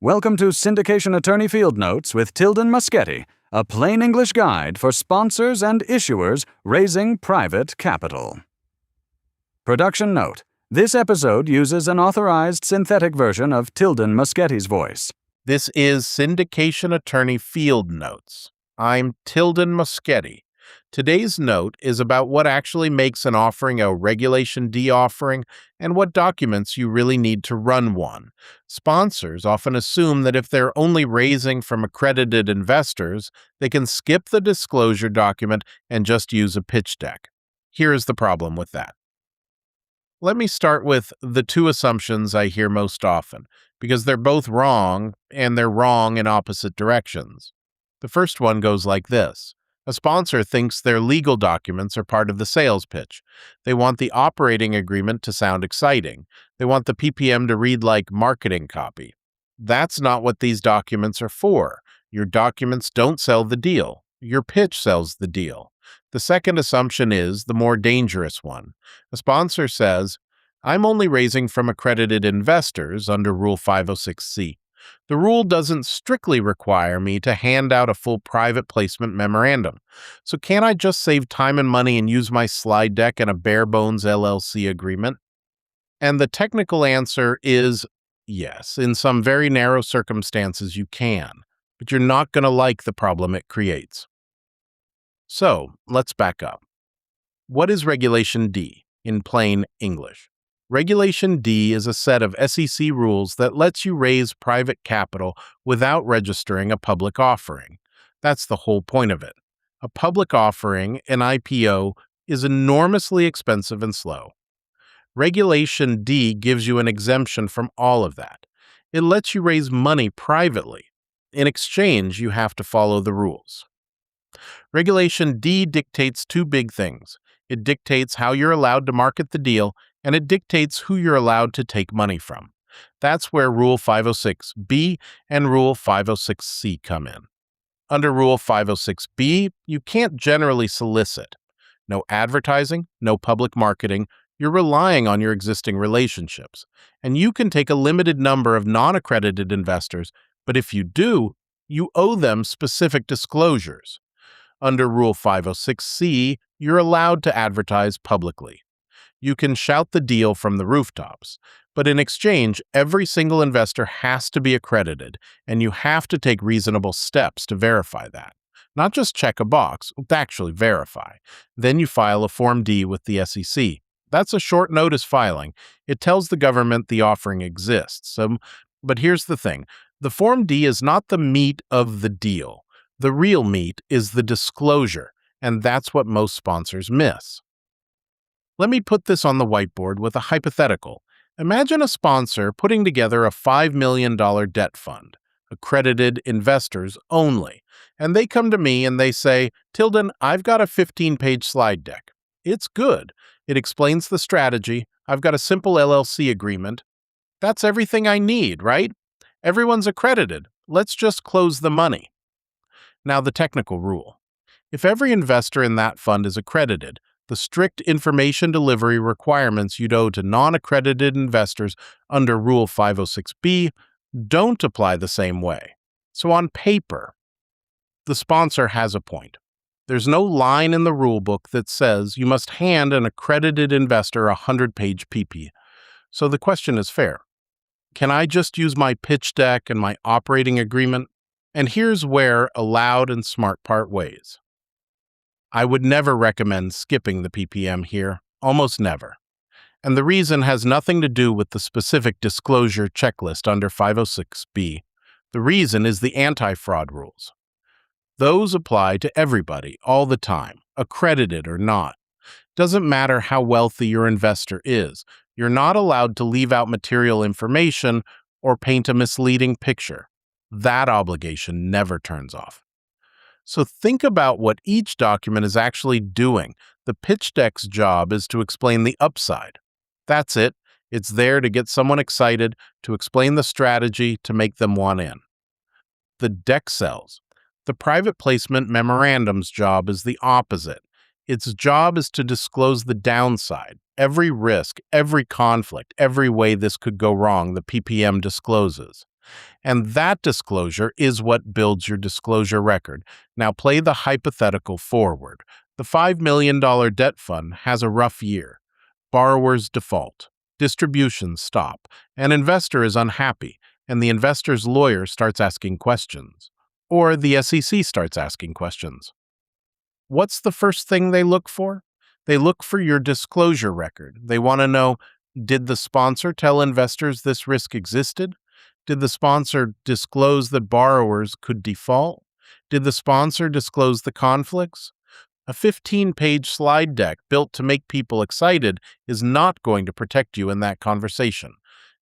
Welcome to Syndication Attorney Field Notes with Tilden Moschetti, a plain English guide for sponsors and issuers raising private capital. Production note: this episode uses an authorized synthetic version of Tilden Moschetti's voice. This is Syndication Attorney Field Notes. I'm Tilden Moschetti. Today's note is about what actually makes an offering a Regulation D offering and what documents you really need to run one. Sponsors often assume that if they're only raising from accredited investors, they can skip the disclosure document and just use a pitch deck. Here's the problem with that. Let me start with the two assumptions I hear most often, because they're both wrong, and they're wrong in opposite directions. The first one goes like this. A sponsor thinks their legal documents are part of the sales pitch. They want the operating agreement to sound exciting. They want the PPM to read like marketing copy. That's not what these documents are for. Your documents don't sell the deal. Your pitch sells the deal. The second assumption is the more dangerous one. A sponsor says, I'm only raising from accredited investors under Rule 506C. The rule doesn't strictly require me to hand out a full private placement memorandum. So can't I just save time and money and use my slide deck and a bare-bones LLC agreement? And the technical answer is yes. In some very narrow circumstances you can, but you're not going to like the problem it creates. So let's back up. What is Regulation D in plain English? Regulation D is a set of SEC rules that lets you raise private capital without registering a public offering. That's the whole point of it. A public offering, an IPO, is enormously expensive and slow. Regulation D gives you an exemption from all of that. It lets you raise money privately. In exchange, you have to follow the rules. Regulation D dictates two big things. It dictates how you're allowed to market the deal, and it dictates who you're allowed to take money from. That's where Rule 506B and Rule 506C come in. Under Rule 506B, you can't generally solicit. No advertising, no public marketing. You're relying on your existing relationships. And you can take a limited number of non-accredited investors, but if you do, you owe them specific disclosures. Under Rule 506C, you're allowed to advertise publicly. You can shout the deal from the rooftops, but in exchange, every single investor has to be accredited, and you have to take reasonable steps to verify that. Not just check a box, but actually verify. Then you file a Form D with the SEC. That's a short notice filing. It tells the government the offering exists. But here's the thing. The Form D is not the meat of the deal. The real meat is the disclosure, and that's what most sponsors miss. Let me put this on the whiteboard with a hypothetical. Imagine a sponsor putting together a $5 million debt fund, accredited investors only, and they come to me and they say, Tilden, I've got a 15-page slide deck. It's good. It explains the strategy. I've got a simple LLC agreement. That's everything I need, right? Everyone's accredited. Let's just close the money. Now the technical rule. If every investor in that fund is accredited, the strict information delivery requirements you'd owe to non-accredited investors under Rule 506B don't apply the same way. So on paper, the sponsor has a point. There's no line in the rulebook that says you must hand an accredited investor a 100-page PP. So the question is fair. Can I just use my pitch deck and my operating agreement? And here's where a loud and smart part ways. I would never recommend skipping the PPM here, almost never. And the reason has nothing to do with the specific disclosure checklist under 506B. The reason is the anti-fraud rules. Those apply to everybody, all the time, accredited or not. Doesn't matter how wealthy your investor is. You're not allowed to leave out material information or paint a misleading picture. That obligation never turns off. So think about what each document is actually doing. The pitch deck's job is to explain the upside. That's it. It's there to get someone excited, to explain the strategy, to make them want in. The deck sells. The private placement memorandum's job is the opposite. Its job is to disclose the downside, every risk, every conflict, every way this could go wrong the PPM discloses. And that disclosure is what builds your disclosure record. Now play the hypothetical forward. The $5 million debt fund has a rough year. Borrowers default. Distributions stop. An investor is unhappy, and the investor's lawyer starts asking questions. Or the SEC starts asking questions. What's the first thing they look for? They look for your disclosure record. They want to know, did the sponsor tell investors this risk existed? Did the sponsor disclose that borrowers could default? Did the sponsor disclose the conflicts? A 15-page slide deck built to make people excited is not going to protect you in that conversation.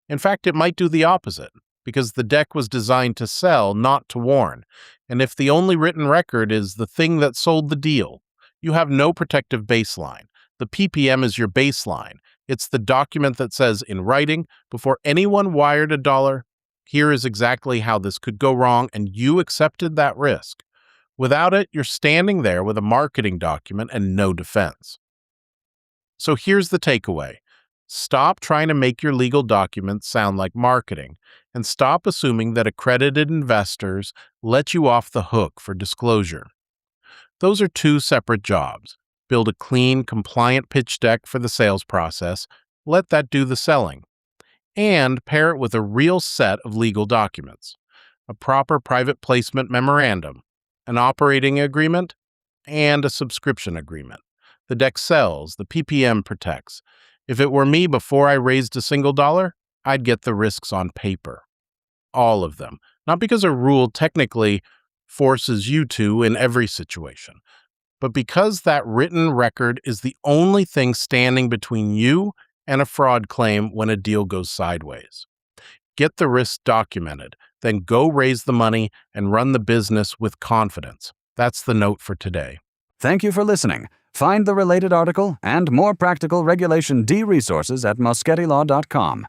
In fact, it might do the opposite, because the deck was designed to sell, not to warn. And if the only written record is the thing that sold the deal, you have no protective baseline. The PPM is your baseline. It's the document that says in writing, before anyone wired $1, here is exactly how this could go wrong, and you accepted that risk. Without it, you're standing there with a marketing document and no defense. So here's the takeaway. Stop trying to make your legal documents sound like marketing, and stop assuming that accredited investors let you off the hook for disclosure. Those are two separate jobs. Build a clean, compliant pitch deck for the sales process, let that do the selling, and pair it with a real set of legal documents, a proper private placement memorandum, an operating agreement, and a subscription agreement. The deck sells, the PPM protects. If it were me before I raised a single dollar, I'd get the risks on paper. All of them. Not because a rule technically forces you to in every situation, but because that written record is the only thing standing between you and a fraud claim when a deal goes sideways. Get the risks documented, then go raise the money and run the business with confidence. That's the note for today. Thank you for listening. Find the related article and more practical Regulation D resources at moschettilaw.com.